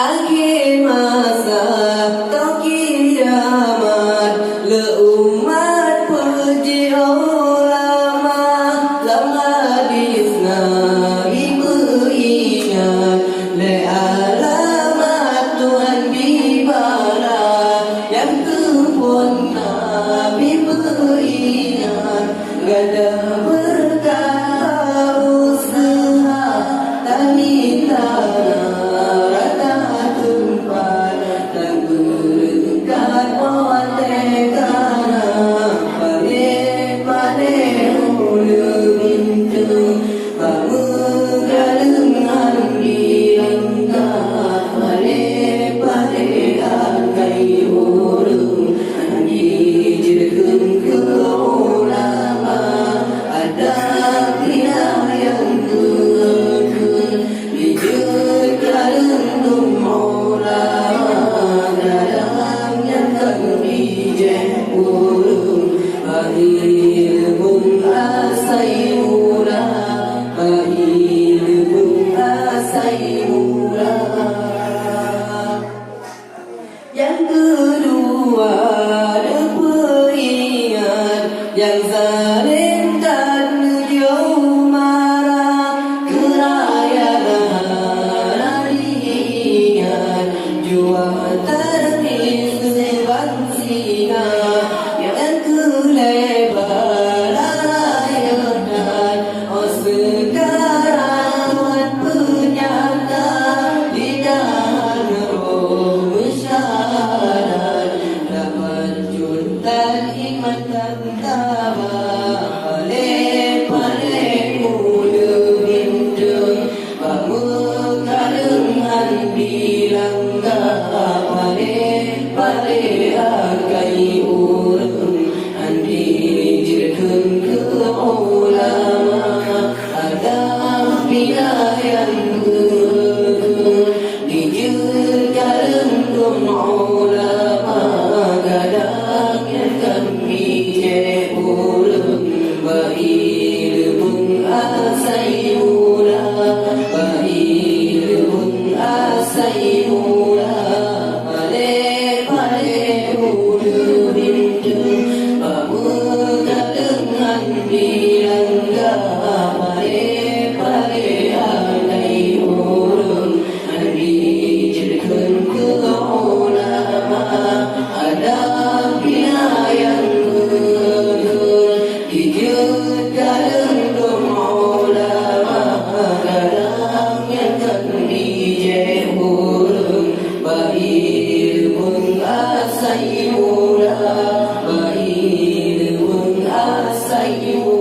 Akhir masa tak kiamat leumat puji ulama lama disna ibu ingat le alamat Tuhan di barat yang kebun Nabi beringat gada berkata usaha tani tanah yang kedua ada peringat yang zalim dan jauh marah kerakyatan ingat jua terkis seban singa yang kelebar ayatan oh sekarang Tuhan penyata di dalam roh syahadat dapat juntan iman dan tabah pale muda bintang pamuka dengan bilangga pale agai urang andi jirkan ke ulama ada pilihan dijurkan ulama kadang yang kami urang bahir pun asai mula bahir pun asai mula pale muda bintang pamuka dengan bilangga pale agai urang andi jirkan ke ulama ada pilihan dijurkan ulama kadang yang kami urang bahir pun asai mula bahir pun asai mula